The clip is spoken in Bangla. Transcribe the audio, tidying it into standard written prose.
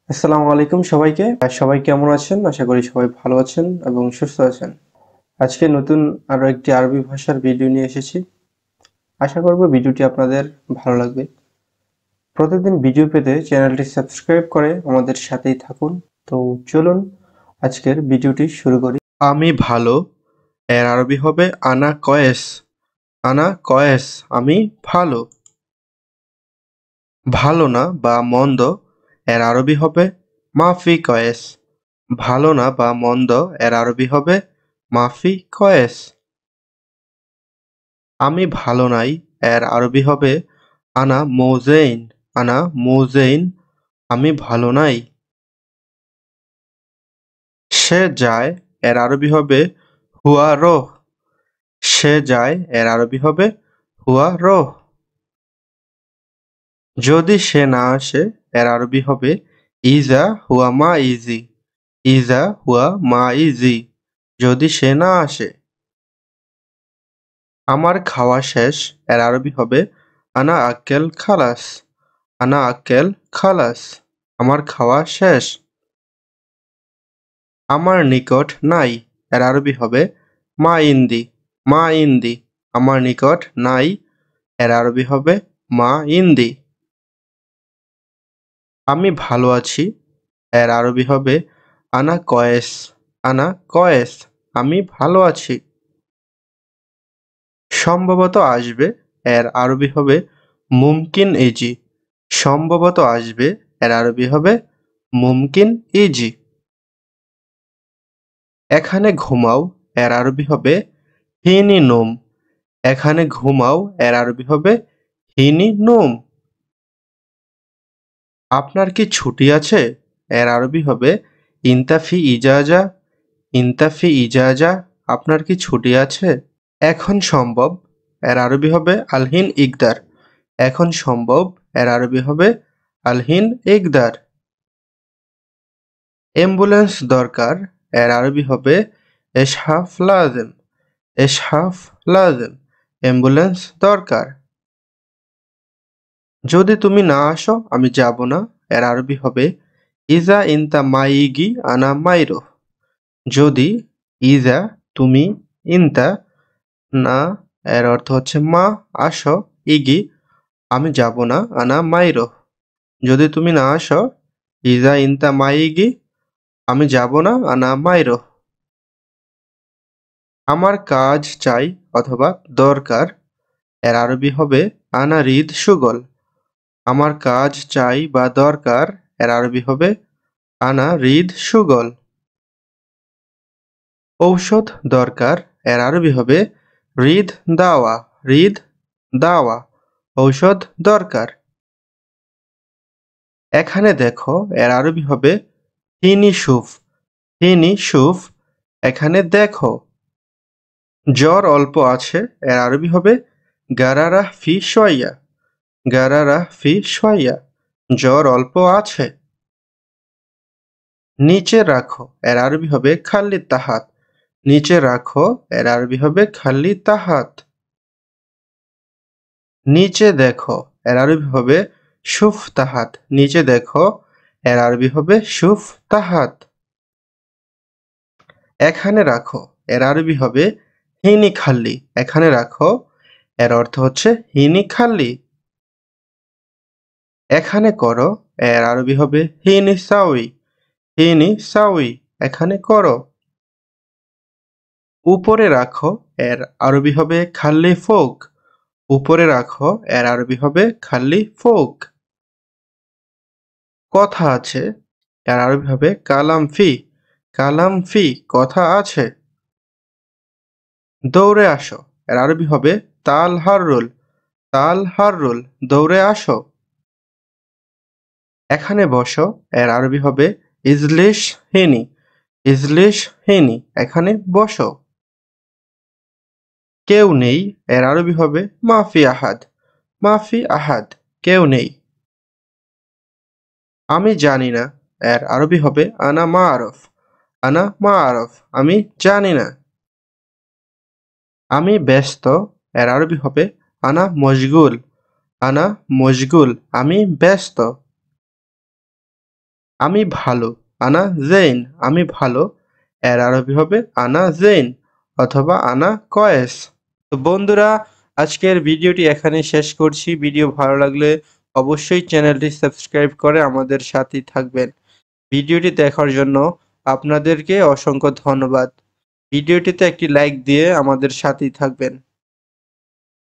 আসসালামু আলাইকুম সবাইকে। সবাই কেমন আছেন? আশা করি সবাই ভালো আছেন এবং সুস্থ আছেন। আজকে নতুন আরো একটি আরবি ভাষার ভিডিও নিয়ে এসেছি। আশা করব ভিডিওটি আপনাদের ভালো লাগবে। প্রতিদিন ভিডিও পেতে চ্যানেলটি সাবস্ক্রাইব করে আমাদের সাথেই থাকুন। তো চলুন আজকের ভিডিওটি শুরু করি। আমি ভালো এর আরবি হবে আনা কয়েস। আনা কয়েস আমি ভালো। ভালো না বা মন্দ এর আরবি হবে মাফি কয়েস। ভালো না বা মন্দ এর আরবি হবে মাফি কয়েস। আমি ভালো নাই এর আরবি হবে আনা মোজেইন। আনা মোজেইন আমি ভালো নাই। সে যায় এর আরবি হবে হুয়া রোহ। সে যায় এর আরবি হবে হুয়া রোহ। যদি সে না আসে এর আরবি হবে ইজা হুয়া মা ইজি। ইজা হুয়া মা ইজি যদি সে না আসে। আমার খাওয়া শেষ এর আরবি হবে আনা আক্কেল খালাস। আনা আক্কেল খালাস আমার খাওয়া শেষ। আমার নিকট নাই এর আরবি হবে মা ইন্দি। মা ইন্দি আমার নিকট নাই এর আরবি হবে মা ইন্দি। আমি ভালো আছি এর আরবি হবে আনা কয়েস। আনা কয়েস আমি ভালো আছি। সম্ভবত আসবে এর আরবি হবে মুমকিন ইজি। সম্ভবত আসবে এর আরবি হবে মুমকিন ইজি। এখানে ঘুমাও এর আরবি হবে হিনি নোম। এখানে ঘুমাও এর আরবি হবে হিনি নোম। আপনার কি ছুটি আছে এর আরবি হবে ইনতাফি ইজাজা। ইনতাফি ইজাজা আপনার কি ছুটি আছে? এখন সম্ভব এর আরবি হবে আলহিন ইকদার। এখন সম্ভব এর আরবি হবে আলহিন ইকদার। অ্যাম্বুলেন্স দরকার এর আরবি হবে এসহাফ লাজেম। এসহাফ লাজেম অ্যাম্বুলেন্স দরকার। যদি তুমি না আসো আমি যাব না এর আরবি হবে ইজা ইনতা মাইগি আনা মাইরো। যদি ইজা তুমি ইনতা না এর অর্থ হচ্ছে মা আসো ইগি আমি যাব না আনা মাইরো। যদি তুমি না আসো ইজা ইনতা মাইগি আমি যাব না আনা মাইরো। আমার কাজ চাই অথবা দরকার এর আরবি হবে আনা রিদ সুগল। আমার কাজ চাই বা দরকার এর আরবি হবে আনা রিদ সুগল। ঔষধ দরকার এর আরবি হবে রিদ দাওয়া। রিদ দাওয়া ঔষধ দরকার। এখানে দেখো এর আরবি হবে হিনি সুফ। হিনি সুফ এখানে দেখো। জ্বর অল্প আছে এর আরবি হবে গারারাহ ফি শোয়া। গারারাহ ফি শোয়া জ্বর অল্প আছে। নিচে রাখো এর আরবি হবে খাল্লি তাহাত। নিচে রাখো এর আরবি হবে খাল্লি তাহাত। নিচে দেখো এর আরবি হবে শুফ তাহাত। নিচে দেখো এর আরবি হবে শুফ তাহাত। এখানে রাখো এর আরবি হবে হিনি খাল্লি। এখানে রাখো এর অর্থ হচ্ছে হিনি খাল্লি। এখানে করো এর আরবি হবে হিনি সাউই। হিনি সাউই এখানে করো। উপরে রাখো এর আরবি হবে খাল্লি ফোক। উপরে রাখো এর আরবি হবে খাল্লি ফোক। কথা আছে এর আরবি হবে কালাম ফি। কালাম ফি কথা আছে। দৌড়ে আসো এর আরবি হবে তাল হাররুল। তাল হাররুল দৌড়ে আসো। এখানে বসো এর আরবি হবে ইজলিশ হিনি। ইজলিশ হিনি এখানে বসো। কেউ নেই এর আরবি হবে মাফি আহাদ। মাফি আহাদ কেউ নেই। আমি জানি না এর আরবি হবে আনা মা আরফ। আনা মা আরফ আমি জানি না। আমি ব্যস্ত এর আরবি হবে আনা মশগুল। আনা মশগুল আমি ব্যস্ত। আমি ভালো, আনা জেইন। আমি ভালো, এর আরবি হবে আনা জেইন অথবা আনা কয়েস। তো বন্ধুরা, আজকের ভিডিওটি এখানেই শেষ করছি। ভিডিও ভালো লাগলে অবশ্যই চ্যানেলটি সাবস্ক্রাইব করে আমাদের সাথেই থাকবেন। ভিডিওটি দেখার জন্য আপনাদেরকে অসংখ্য ধন্যবাদ। ভিডিওটিতে একটি লাইক দিয়ে আমাদের সাথেই থাকবেন।